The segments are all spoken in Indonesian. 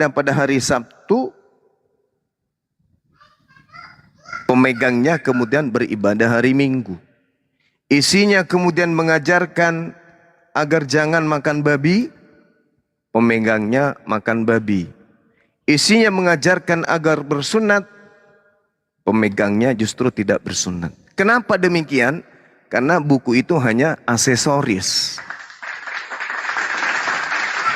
Dan pada hari Sabtu, pemegangnya kemudian beribadah hari Minggu. Isinya kemudian mengajarkan agar jangan makan babi, pemegangnya makan babi. Isinya mengajarkan agar bersunat, pemegangnya justru tidak bersunat. Kenapa demikian? Karena buku itu hanya aksesoris.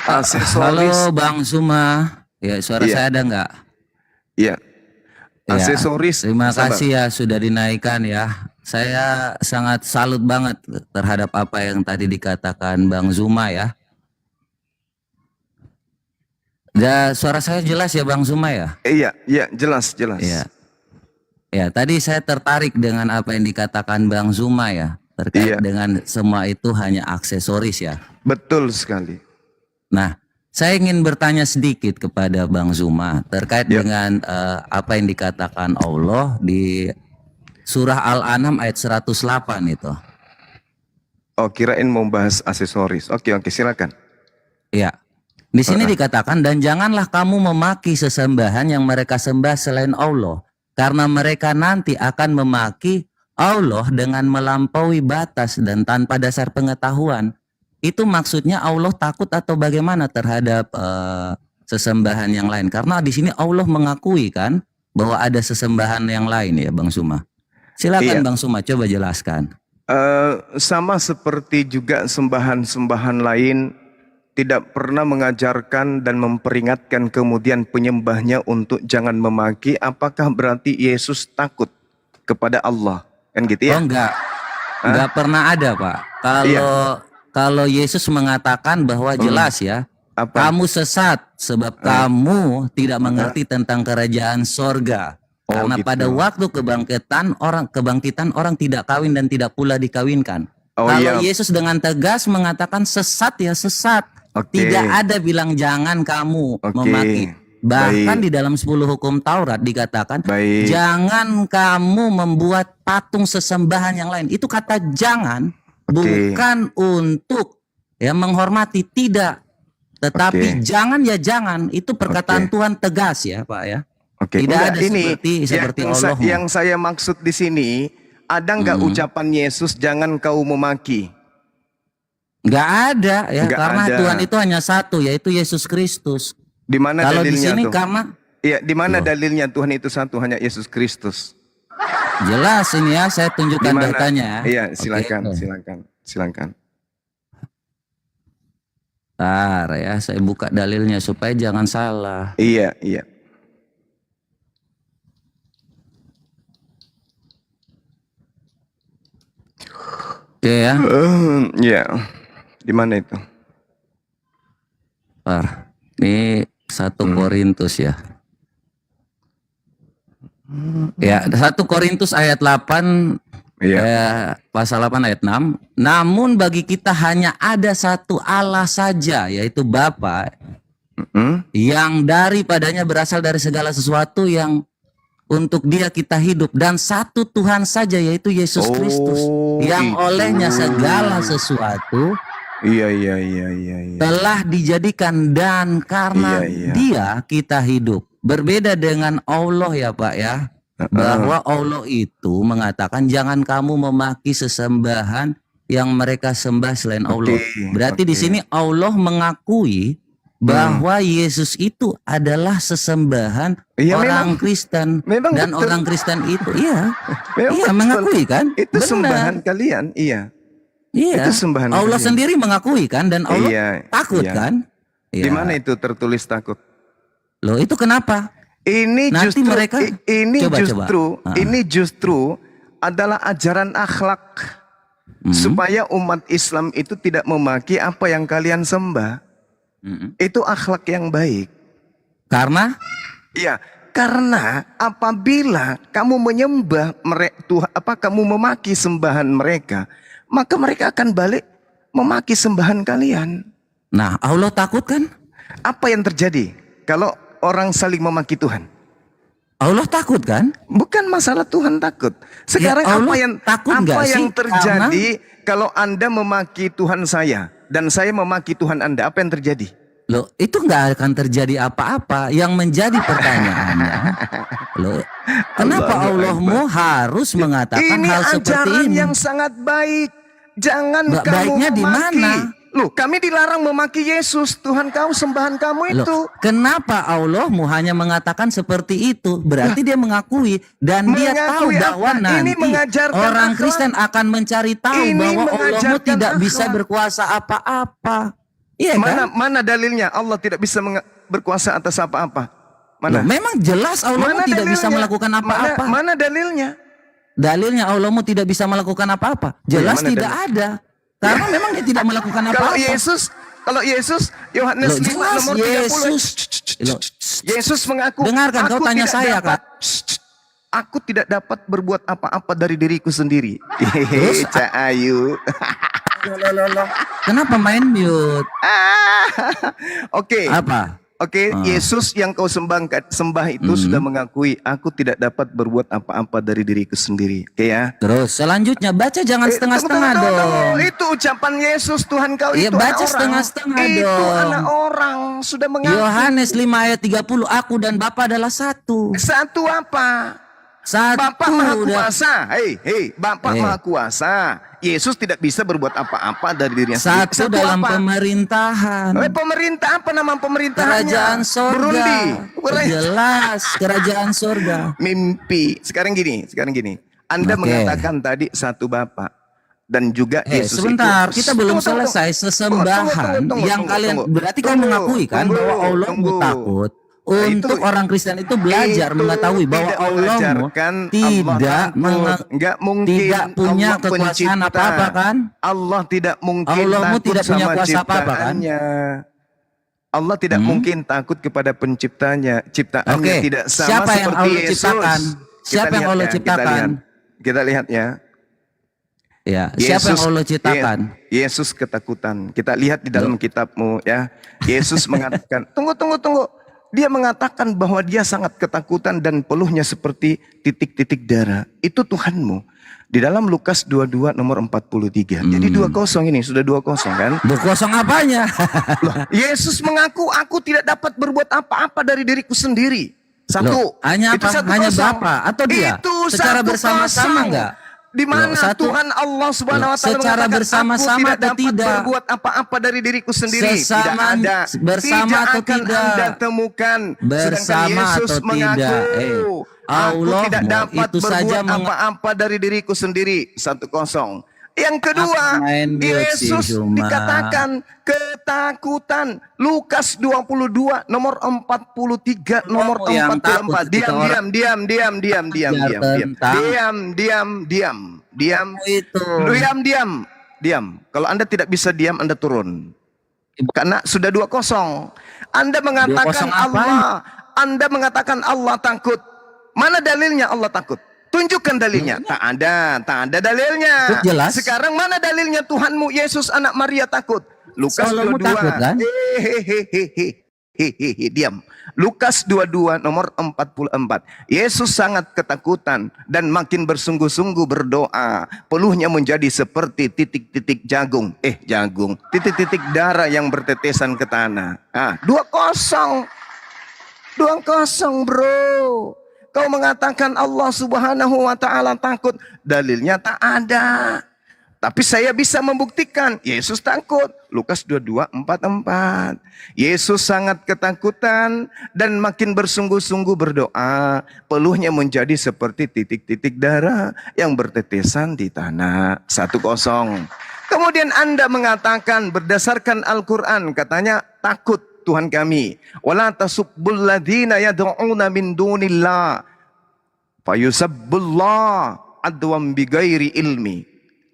Halo Bang Zuma, ya suara saya ada nggak? Iya. Aksesoris. Terima kasih ya sudah dinaikkan ya. Saya sangat salut banget terhadap apa yang tadi dikatakan Bang Zuma ya. Suara saya jelas ya Bang Zuma ya? Iya, jelas. Iya. Ya, tadi saya tertarik dengan apa yang dikatakan Bang Zuma ya, terkait dengan semua itu hanya aksesoris ya. Betul sekali. Nah, saya ingin bertanya sedikit kepada Bang Zuma terkait dengan apa yang dikatakan Allah di surah Al-An'am ayat 108 itu. Oh, kirain mau bahas aksesoris. Oke, silakan. Ya. Di sini dikatakan, dan janganlah kamu memaki sesembahan yang mereka sembah selain Allah, karena mereka nanti akan memaki Allah dengan melampaui batas dan tanpa dasar pengetahuan. Itu maksudnya Allah takut atau bagaimana terhadap sesembahan yang lain? Karena di sini Allah mengakui kan bahwa ada sesembahan yang lain ya Bang Zuma. Silakan Bang Zuma coba jelaskan. Sama seperti juga sembahan-sembahan lain tidak pernah mengajarkan dan memperingatkan kemudian penyembahnya untuk jangan memaki. Apakah berarti Yesus takut kepada Allah? Kan gitu ya? Oh enggak pernah ada Pak. Kalau Yesus mengatakan bahwa jelas ya, kamu sesat sebab kamu tidak mengerti tentang kerajaan sorga. Karena gitu. Pada waktu kebangkitan orang tidak kawin dan tidak pula dikawinkan. Kalau Yesus dengan tegas mengatakan sesat ya sesat. Tidak ada bilang jangan kamu memaki. Bahkan di dalam 10 hukum Taurat dikatakan jangan kamu membuat patung sesembahan yang lain. Itu kata jangan bukan untuk ya menghormati, tidak. Tetapi jangan ya jangan. Itu perkataan Tuhan tegas ya Pak ya. Tidak ada seperti Allah. Yang saya maksud di sini, ada nggak ucapan Yesus jangan kau memaki? Nggak ada ya, karena Tuhan itu hanya satu, yaitu Yesus Kristus. Di mana dalilnya? Kalau di sini karena di mana dalilnya Tuhan itu satu, hanya Yesus Kristus? Jelas ini ya, saya tunjukkan datanya. Iya, silakan. Bentar ya, saya buka dalilnya supaya jangan salah. Iya. Oke ya. Iya. Di mana itu? Ini 1 Korintus ya. Ya, 1 Korintus ayat 8 pasal 8 ayat 6. Namun bagi kita hanya ada satu Allah saja, yaitu Bapa, yang daripadanya berasal dari segala sesuatu, yang untuk Dia kita hidup, dan satu Tuhan saja, yaitu Yesus Kristus, yang olehnya segala sesuatu telah dijadikan, dan karena Dia kita hidup. Berbeda dengan Allah ya Pak ya, bahwa Allah itu mengatakan jangan kamu memaki sesembahan yang mereka sembah selain Allah. Berarti di sini Allah mengakui bahwa Yesus itu adalah sesembahan orang Kristen, dan betul. Orang Kristen itu mengakui kan? Itu sembahan kalian, Iya. Itu sembahan Allah kalian. sendiri mengakui kan, dan Allah takut kan? Di mana itu tertulis takut? Loh, itu kenapa? Ini nanti justru mereka ini justru adalah ajaran akhlak supaya umat Islam itu tidak memaki apa yang kalian sembah. Itu akhlak yang baik. Karena? Ya, karena apabila kamu menyembah kamu memaki sembahan mereka, maka mereka akan balik memaki sembahan kalian. Nah, Allah takut kan? Apa yang terjadi kalau orang saling memaki Tuhan? Allah takut kan? Bukan masalah Tuhan takut. Sekarang apa yang terjadi kalau Anda memaki Tuhan saya dan saya memaki Tuhan Anda? Apa yang terjadi? Loh, itu nggak akan terjadi apa-apa. Yang menjadi pertanyaannya, loh, kenapa Allahmu harus mengatakan Ini hal seperti ajaran ini? yang sangat baik. Jangan kamu Baiknya di memaki. mana? Loh, kami dilarang memaki Yesus, Tuhan kamu, sembahan kamu itu. Loh, kenapa Allahmu hanya mengatakan seperti itu? Berarti dia mengakui dan dia tahu Mengakui bahwa apa? Ini nanti mengajarkan orang akhlak. Kristen akan mencari tahu Ini bahwa Allahmu mengajarkan tidak bisa akhlak. berkuasa apa-apa. Iya kan? Mana dalilnya Allah tidak bisa berkuasa atas apa-apa? Loh, Mana? memang jelas Allahmu Mana tidak bisa dalilnya? melakukan apa-apa. Mana dalilnya? Dalilnya Allahmu tidak bisa melakukan apa-apa. Jelas mana tidak ada. Karena memang dia tidak melakukan Kalau apa-apa. Yesus, Yohanes Loh, 5 jelas nomor 30. Yesus. Loh, Yesus mengaku, dengarkan, kau "Aku tanya tidak saya, dapat, aku tidak dapat berbuat apa-apa dari diriku sendiri." Terus, Cak Ayu. kenapa main mute? Oke. Apa? Oke, Yesus yang kau sembah itu sudah mengakui, aku tidak dapat berbuat apa-apa dari diriku sendiri. Oke ya. Terus selanjutnya baca jangan setengah-setengah Tunggu. dong. Itu ucapan Yesus, Tuhan kau Iya, itu baca anak orang. setengah-setengah Itu dong. anak orang sudah mengaku. Yohanes 5 ayat 30, aku dan Bapa adalah satu. Satu apa? Satu. Bapak Maha udah. Kuasa. Hei, Bapak Maha Kuasa. Yesus tidak bisa berbuat apa-apa dari dirinya sendiri. Satu dalam apa? Pemerintahan. Pemerintah apa nama pemerintahannya? Kerajaan sorga. Jelas, kerajaan sorga. Mimpi. Sekarang gini. Anda mengatakan tadi satu Bapak dan juga Yesus sebentar, itu. kita belum selesai sesembahan yang kalian berarti kau mengakui kan bahwa Allahmu takut. Untuk orang Kristen itu belajar mengetahui bahwa Allahmu tidak punya kekuasaan apa-apa kan? Allah tidak mungkin Allahmu takut tidak punya sama kuasa apa-apa kan? ciptaannya. Allah tidak mungkin takut kepada penciptanya, ciptaannya tidak sama Siapa yang seperti Allah Yesus. ciptakan? Siapa yang Allah ciptakan? Kita lihat ya. Ya, siapa yang Allah ciptakan? Yesus ketakutan. Kita lihat di dalam kitabmu ya. Yesus mengatakan, tunggu. Dia mengatakan bahwa dia sangat ketakutan dan peluhnya seperti titik-titik darah. Itu Tuhanmu. Di dalam Lukas 22 nomor 43. Jadi 20 ini sudah 20 kan? 20 apanya? Loh, Yesus mengaku aku tidak dapat berbuat apa-apa dari diriku sendiri. Satu. Loh, hanya itu apa? Hanya Bapa atau dia? Itu secara bersama-sama enggak? Di mana Tuhan Allah Subhanahu wa taala secara bersama-sama atau tidak berbuat apa-apa dari diriku sendiri? Sesama, tidak ada. Bersama tidak atau akan tidak? Anda temukan. Bersama Yesus atau tidak? Aku tidak dapat itu berbuat saja apa-apa dari diriku sendiri. 1-0. Yang kedua, Yesus dikatakan ketakutan. Lukas 22 nomor 43 nomor 44. Diam. Diam. Kalau Anda tidak bisa diam, Anda turun. Karena sudah 2-0. Anda mengatakan Anda mengatakan Allah takut. Mana dalilnya Allah takut? Tunjukkan dalilnya. Tak ada dalilnya. Jelas. Sekarang mana dalilnya Tuhanmu Yesus anak Maria takut? Lukas 22. Takut, kan? Diam. Lukas 22 nomor 44. Yesus sangat ketakutan dan makin bersungguh-sungguh berdoa. Peluhnya menjadi seperti titik-titik jagung. Titik-titik darah yang bertetesan ke tanah. 2-0. 2-0 bro. Kau mengatakan Allah Subhanahu wa taala takut, dalilnya tak ada. Tapi saya bisa membuktikan Yesus takut. Lukas 22:44. Yesus sangat ketakutan dan makin bersungguh-sungguh berdoa. Peluhnya menjadi seperti titik-titik darah yang bertetesan di tanah. 1-0. Kemudian Anda mengatakan berdasarkan Al-Quran, katanya takut Tuhan kami. Wala tasubbul ladzina yad'una min dunillah fayusabbullah adwam bighairi ilmi.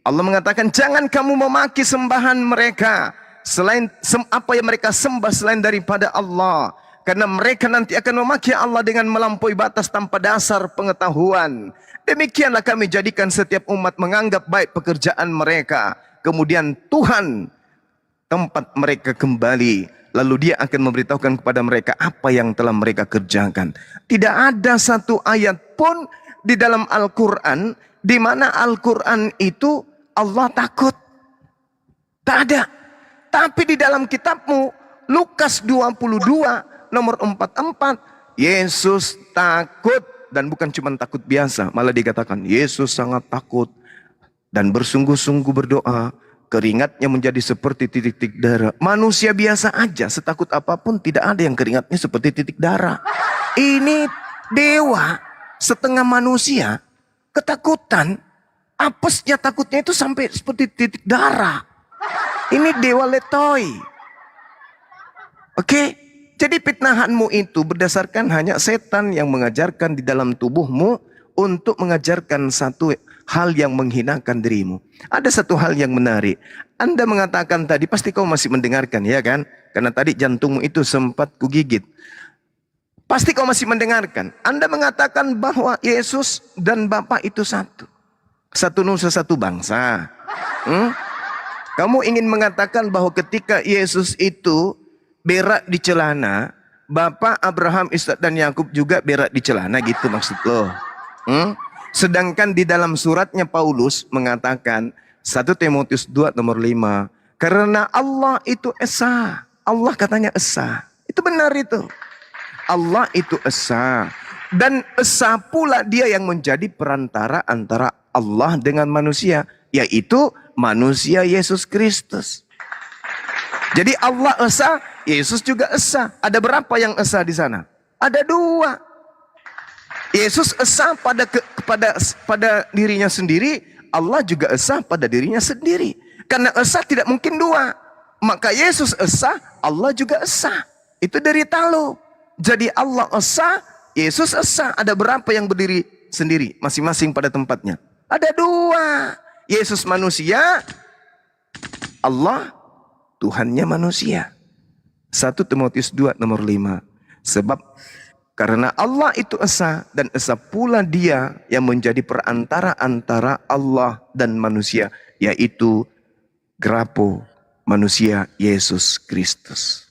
Allah mengatakan jangan kamu memaki sembahan mereka selain apa yang mereka sembah selain daripada Allah, karena mereka nanti akan memaki Allah dengan melampaui batas tanpa dasar pengetahuan. Demikianlah kami jadikan setiap umat menganggap baik pekerjaan mereka, kemudian Tuhan tempat mereka kembali. Lalu dia akan memberitahukan kepada mereka apa yang telah mereka kerjakan. Tidak ada satu ayat pun di dalam Al-Quran di mana Al-Quran itu Allah takut. Tak ada. Tapi di dalam kitabmu Lukas 22 nomor 44, Yesus takut, dan bukan cuma takut biasa, malah dikatakan Yesus sangat takut dan bersungguh-sungguh berdoa, keringatnya menjadi seperti titik-titik darah. Manusia biasa aja, setakut apapun tidak ada yang keringatnya seperti titik darah. Ini dewa setengah manusia, ketakutan, apesnya takutnya itu sampai seperti titik darah. Ini dewa letoi. Oke, jadi fitnahanmu itu berdasarkan hanya setan yang mengajarkan di dalam tubuhmu untuk mengajarkan satu hal yang menghinakan dirimu. Ada satu hal yang menarik. Anda mengatakan tadi, pasti kau masih mendengarkan, ya kan? Karena tadi jantungmu itu sempat kugigit. Pasti kau masih mendengarkan. Anda mengatakan bahwa Yesus dan Bapa itu satu. Satu nusa, satu bangsa. Kamu ingin mengatakan bahwa ketika Yesus itu berak di celana, Bapak Abraham, Ishak dan Yakub juga berak di celana, gitu maksud lo? Sedangkan di dalam suratnya Paulus mengatakan 1 Timotius 2 nomor 5, karena Allah itu esa. Allah katanya esa. Itu benar itu. Allah itu esa. Dan esa pula dia yang menjadi perantara antara Allah dengan manusia, yaitu manusia Yesus Kristus. Jadi Allah esa, Yesus juga esa. Ada berapa yang esa di sana? Ada 2. Yesus esa pada dirinya sendiri, Allah juga esa pada dirinya sendiri. Karena esa tidak mungkin 2. Maka Yesus esa, Allah juga esa. Itu dari talo. Jadi Allah esa, Yesus esa. Ada berapa yang berdiri sendiri, masing-masing pada tempatnya? Ada 2. Yesus manusia, Allah Tuhannya manusia. 1 Timotius 2 nomor 5. Sebab karena Allah itu esa, dan esa pula dia yang menjadi perantara antara Allah dan manusia, yaitu Grapo, manusia Yesus Kristus.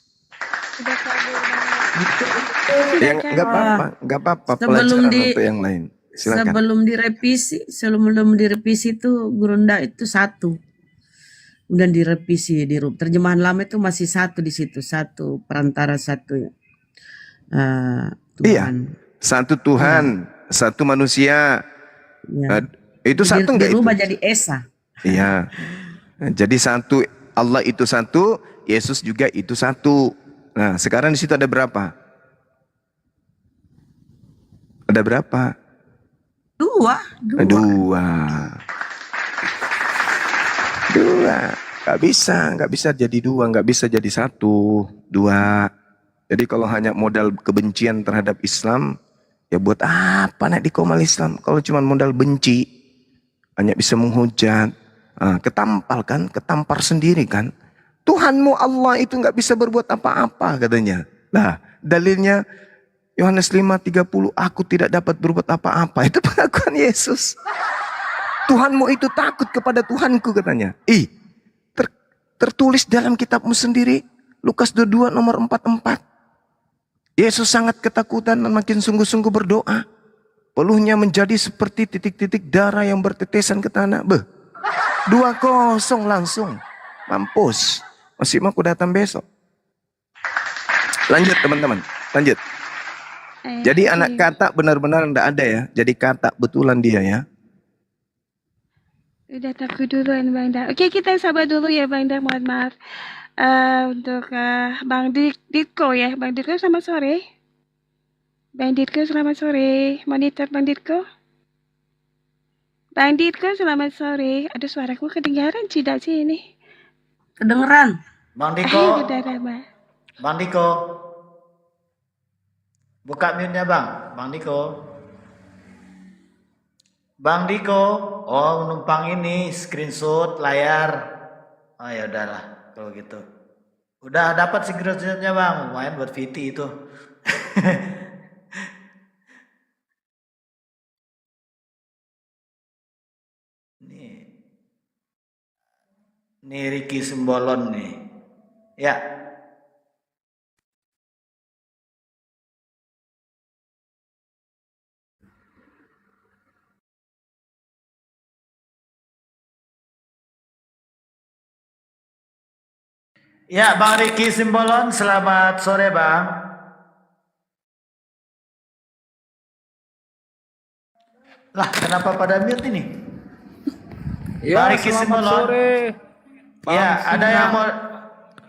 Yang nggak apa-apa pelajaran untuk yang lain. Silakan. Sebelum direvisi itu Gurunda itu satu. Kemudian direvisi di terjemahan lama itu masih satu di situ, satu perantara satu Tuhan. Iya, satu Tuhan, satu manusia. Ya. Itu satu enggak itu? Dirubah jadi esa. Iya. Jadi satu, Allah itu satu, Yesus juga itu satu. Nah, sekarang di situ ada berapa? Ada berapa? 2. 2. Nggak bisa jadi 2, nggak bisa jadi 1, 2. Jadi kalau hanya modal kebencian terhadap Islam, ya buat apa nak dikomal Islam? Kalau cuma modal benci, hanya bisa menghujat, ketampar sendiri kan. Tuhanmu Allah itu nggak bisa berbuat apa-apa katanya. Nah, dalilnya Yohanes 5:30, aku tidak dapat berbuat apa-apa. Itu pengakuan Yesus. Tuhanmu itu takut kepada Tuhanku katanya. Tertulis dalam kitabmu sendiri, Lukas 22 nomor 44. Yesus sangat ketakutan dan makin sungguh-sungguh berdoa. Peluhnya menjadi seperti titik-titik darah yang bertetesan ke tanah. 2-0 langsung. Mampus. Masih mau aku datang besok. Lanjut teman-teman. Lanjut. Jadi anak kata benar-benar enggak ada ya. Jadi kata betulan dia ya. Udah takut duluan Bang Da. Oke, kita sabar dulu ya Bang Da, mohon maaf. Untuk Bang Ditko ya. Bang Ditko selamat sore. Bang Ditko selamat sore. Monitor Bang Ditko. Bang Ditko selamat sore. Aduh, suaraku kedengaran tidak sih ini? Kedengeran. Bang Diko. Bang Diko. Buka mute-nya Bang. Bang Diko. Bang Diko, oh numpang ini screenshot layar. Oh ya udahlah kalau gitu. Udah dapat screenshotnya Bang, lumayan buat VT itu. Nih Ricky Simbolon nih. Ya. Ya, Bang Riki Simbolon, selamat sore, Bang. Lah, kenapa pada mute ini? Ya, Bang Riki selamat Simbolon. sore. Bang Ya, ada Singa. yang mau...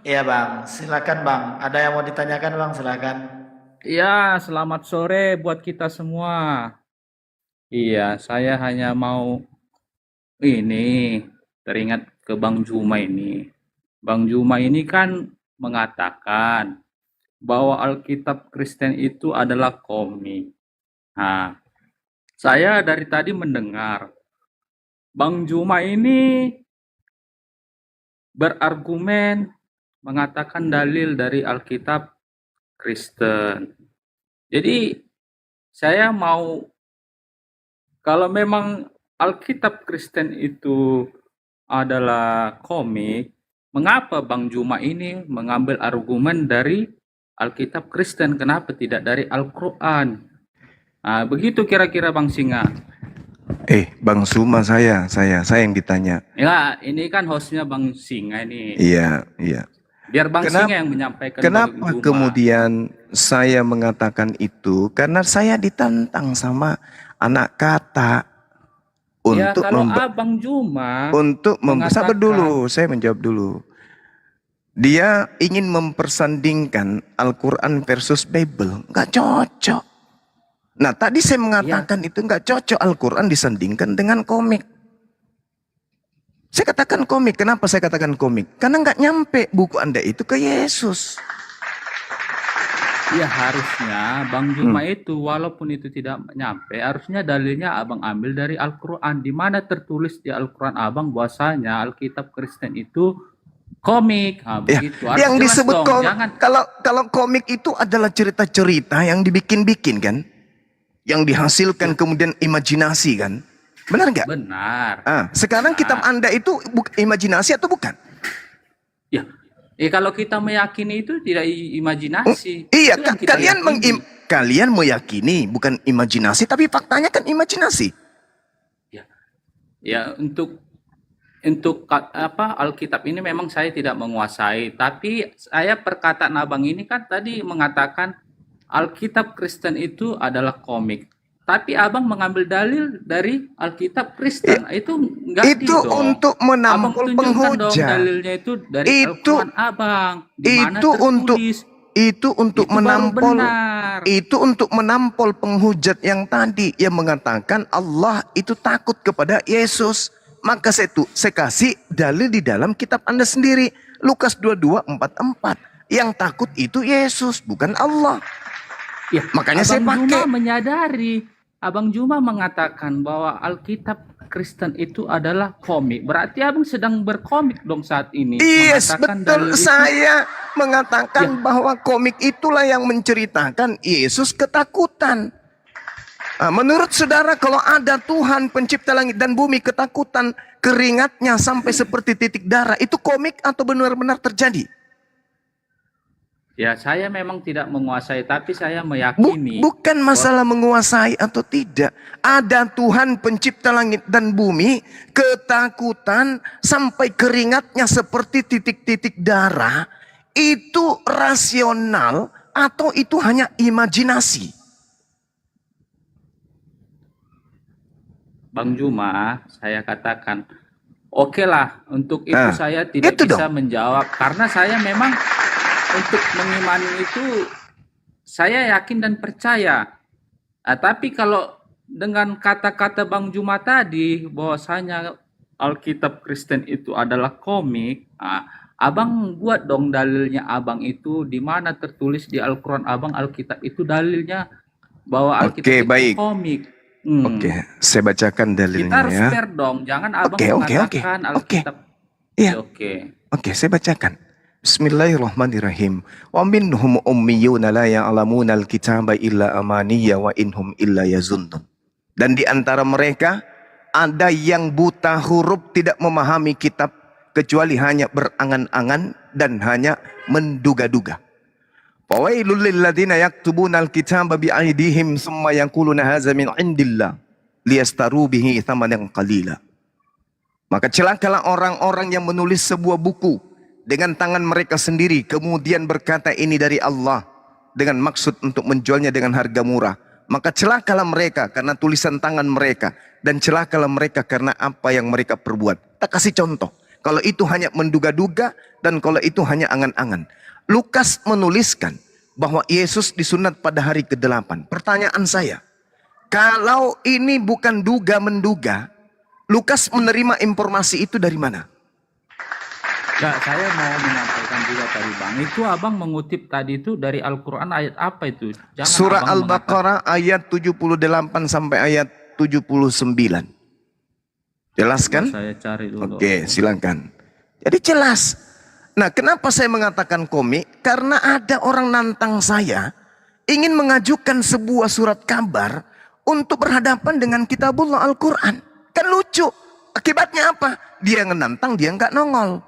Iya, Bang. Silakan, Bang. Ada yang mau ditanyakan, Bang? Silakan. Ya, selamat sore buat kita semua. Iya, saya hanya mau ini teringat ke Bang Juma ini. Bang Juma ini kan mengatakan bahwa Alkitab Kristen itu adalah komik. Nah, saya dari tadi mendengar Bang Juma ini berargumen mengatakan dalil dari Alkitab Kristen. Jadi saya mau, kalau memang Alkitab Kristen itu adalah komik, mengapa Bang Juma ini mengambil argumen dari Alkitab Kristen? Kenapa tidak dari Al-Quran? Nah, begitu kira-kira Bang Singa. Bang Suma saya yang ditanya. Ya, ini kan hostnya Bang Singa ini. Iya. Biar Bang Singa yang menyampaikan. Kenapa Bang Juma. kemudian saya mengatakan itu? Karena saya ditantang sama anak kata Ya, untuk kalau Abang Juma sabar dulu, saya menjawab dulu. Dia ingin mempersandingkan Al-Quran versus Bible, nggak cocok. Nah, tadi saya mengatakan itu nggak cocok Al-Quran disandingkan dengan komik. Saya katakan komik. Kenapa saya katakan komik? Karena nggak nyampe buku Anda itu ke Yesus. Ya, harusnya Bang Juma itu walaupun itu tidak nyampe, harusnya dalilnya Abang ambil dari Al-Quran. Di mana tertulis di Al-Quran Abang bahwasanya Alkitab Kristen itu komik. Nah, begitu. Harus Yang jelas disebut dong. Jangan. kalau komik itu adalah cerita-cerita yang dibikin-bikin kan? Yang dihasilkan kemudian imajinasi kan? Benar nggak? Benar. Sekarang kitab Anda itu imajinasi atau bukan? Ya, kalau kita meyakini itu tidak imajinasi. Iya, Itu yang kita yakini. kalian meyakini bukan imajinasi, tapi faktanya kan imajinasi. Ya, untuk Alkitab ini memang saya tidak menguasai, tapi saya perkataan Abang ini kan tadi mengatakan Alkitab Kristen itu adalah komik. Tapi Abang mengambil dalil dari Alkitab Kristen. Itu enggak Itu untuk menampol Abang tunjukkan dong penghujat. dalilnya itu dari Al-Quran Abang. Di mana Itu tertulis. itu untuk Itu baru menampol benar. itu untuk menampol penghujat yang tadi yang mengatakan Allah itu takut kepada Yesus. Maka saya kasih dalil di dalam kitab Anda sendiri. Lukas 22:44. Yang takut itu Yesus, bukan Allah. Ya, Makanya Abang saya pakai. Juma menyadari, Abang Juma mengatakan bahwa Alkitab Kristen itu adalah komik. Berarti Abang sedang berkomik dong saat ini. Yes, Mengatakan betul. dalil itu. Saya mengatakan bahwa komik itulah yang menceritakan Yesus ketakutan. Menurut saudara, kalau ada Tuhan pencipta langit dan bumi ketakutan, keringatnya sampai seperti titik darah, itu komik atau benar-benar terjadi? Ya, saya memang tidak menguasai, tapi saya meyakini. Bukan masalah menguasai atau tidak. Ada Tuhan pencipta langit dan bumi, ketakutan sampai keringatnya seperti titik-titik darah. Itu rasional atau itu hanya imajinasi? Bang Juma, saya katakan, oke lah, untuk itu saya tidak itu bisa dong. menjawab. Karena saya memang untuk mengimani itu, saya yakin dan percaya. Tapi kalau dengan kata-kata Bang Juma tadi, bahwasanya Alkitab Kristen itu adalah komik, Abang buat dong dalilnya Abang itu, di mana tertulis di Al-Quran Abang, Alkitab itu dalilnya bahwa Alkitab itu baik. komik. Oke, saya bacakan dalilnya Kita harus ya. fair dong, jangan Abang Oke. mengatakan Alkitab. Iya. Oke. Saya bacakan. Bismillahirrahmanirrahim. Wa minhum ummiyuna la ya'lamuna al-kitaba illa amaniya wa inhum illa yazunnun. Dan di antara mereka ada yang buta huruf, tidak memahami kitab kecuali hanya berangan-angan dan hanya menduga-duga. Fawailul lil ladzina yaktubuna al-kitaba bi aydihim thumma yaquluna hadza min indillah liyastaru bihi thamanan qalila. Maka celakalah orang-orang yang menulis sebuah buku dengan tangan mereka sendiri, kemudian berkata ini dari Allah dengan maksud untuk menjualnya dengan harga murah, maka celakalah mereka karena tulisan tangan mereka, dan celakalah mereka karena apa yang mereka perbuat. Kita kasih contoh. Kalau itu hanya menduga-duga dan kalau itu hanya angan-angan. Lukas menuliskan bahwa Yesus disunat pada hari ke-8. Pertanyaan saya, kalau ini bukan duga-menduga, Lukas menerima informasi itu dari mana? Ya, saya mau menyampaikan juga tadi Bang. Itu Abang mengutip tadi itu dari Al-Quran ayat apa itu? Jangan Surah Abang Al-Baqarah ayat 78 sampai ayat 79. Jelas kan? Saya cari dulu. Oke, silakan. Jadi jelas. Nah, kenapa saya mengatakan komik? Karena ada orang nantang saya ingin mengajukan sebuah surat kabar untuk berhadapan dengan kitabullah Al-Quran. Kan lucu. Akibatnya apa? Dia ngenantang, dia nggak nongol.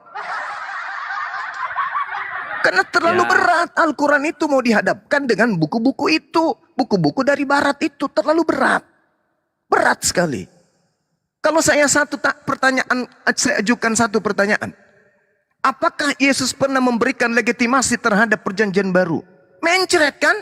Karena terlalu berat. Al-Quran itu mau dihadapkan dengan buku-buku itu. Buku-buku dari barat itu terlalu berat. Berat sekali. Kalau saya saya ajukan satu pertanyaan. Apakah Yesus pernah memberikan legitimasi terhadap perjanjian baru? Mencret kan?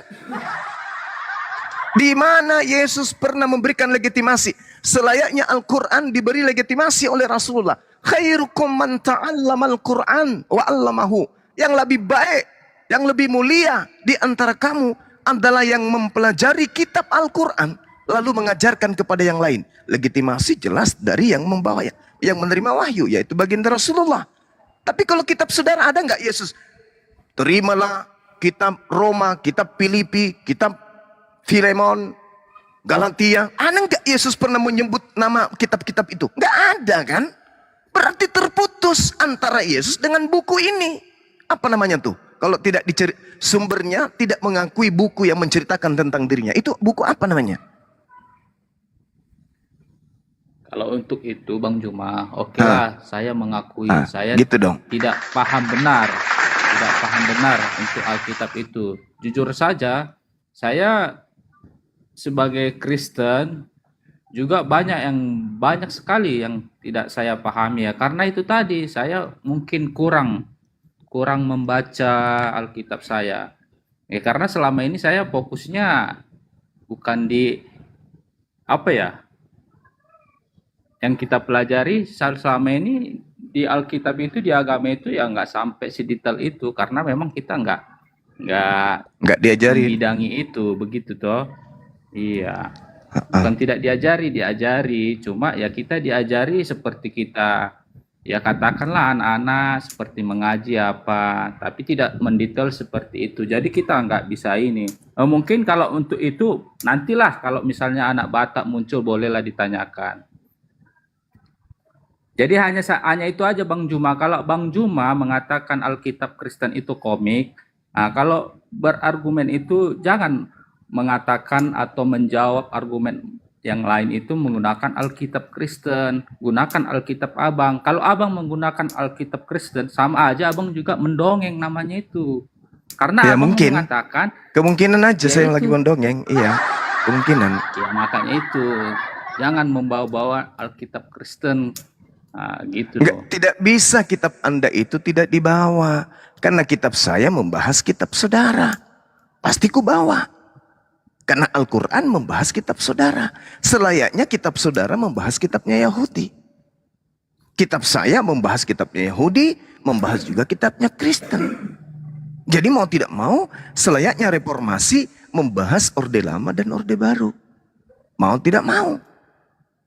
Di mana Yesus pernah memberikan legitimasi? Selayaknya Al-Quran diberi legitimasi oleh Rasulullah. Khairukum man ta'allamal Quran wa 'allamahu. Yang lebih baik, yang lebih mulia di antara kamu adalah yang mempelajari kitab Al-Quran lalu mengajarkan kepada yang lain. Legitimasi jelas dari yang membawa, yang menerima wahyu, yaitu baginda Rasulullah. Tapi kalau kitab saudara ada nggak Yesus? Terimalah kitab Roma, kitab Filipi, kitab Filemon, Galatia. Ada nggak Yesus pernah menyebut nama kitab-kitab itu? Nggak ada kan? Berarti terputus antara Yesus dengan buku ini. Apa namanya tuh? Kalau tidak sumbernya tidak mengakui buku yang menceritakan tentang dirinya. Itu buku apa namanya? Kalau untuk itu Bang Juma, oke lah, saya mengakui saya gitu dong. tidak paham benar untuk Alkitab itu. Jujur saja, saya sebagai Kristen juga banyak sekali yang tidak saya pahami ya. Karena itu tadi saya mungkin kurang membaca Alkitab saya. Ya karena selama ini saya fokusnya bukan di apa ya? Yang kita pelajari selama ini di Alkitab itu, di agama itu ya nggak sampai sedetail itu karena memang kita nggak diajari membidangi itu, begitu toh. Iya. Bukan tidak diajari, cuma ya kita diajari seperti kita ya katakanlah anak-anak seperti mengaji apa, tapi tidak mendetail seperti itu. Jadi kita nggak bisa ini. Mungkin kalau untuk itu nantilah kalau misalnya anak Batak muncul bolehlah ditanyakan. Jadi hanya itu aja Bang Juma. Kalau Bang Juma mengatakan Alkitab Kristen itu komik, nah kalau berargumen itu jangan mengatakan atau menjawab argumen yang lain itu menggunakan Alkitab Kristen, gunakan Alkitab Abang. Kalau Abang menggunakan Alkitab Kristen, sama aja Abang juga mendongeng namanya itu. Karena ya, Abang mungkin mengatakan kemungkinan aja ya saya itu. lagi mendongeng, iya kemungkinan. Ya makanya itu jangan membawa-bawa Alkitab Kristen. Nah, gitu Enggak, tidak bisa kitab Anda itu tidak dibawa. Karena kitab saya membahas kitab saudara. Pasti ku bawa. Karena Al-Quran membahas kitab saudara. Selayaknya kitab saudara membahas kitabnya Yahudi. Kitab saya membahas kitabnya Yahudi, membahas juga kitabnya Kristen. Jadi mau tidak mau, selayaknya reformasi membahas Orde Lama dan Orde Baru. Mau tidak mau.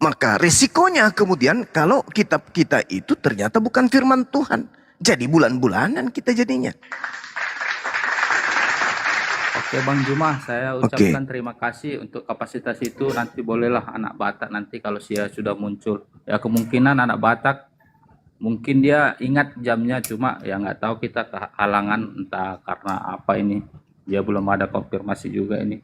Maka risikonya kemudian kalau kitab kita itu ternyata bukan firman Tuhan. Jadi bulan-bulanan kita jadinya. Oke Bang Juma, saya ucapkan terima kasih untuk kapasitas itu. Nanti bolehlah anak Batak nanti kalau dia sudah muncul. Ya kemungkinan anak Batak mungkin dia ingat jamnya, cuma ya nggak tahu kita kehalangan entah karena apa ini. Dia belum ada konfirmasi juga ini.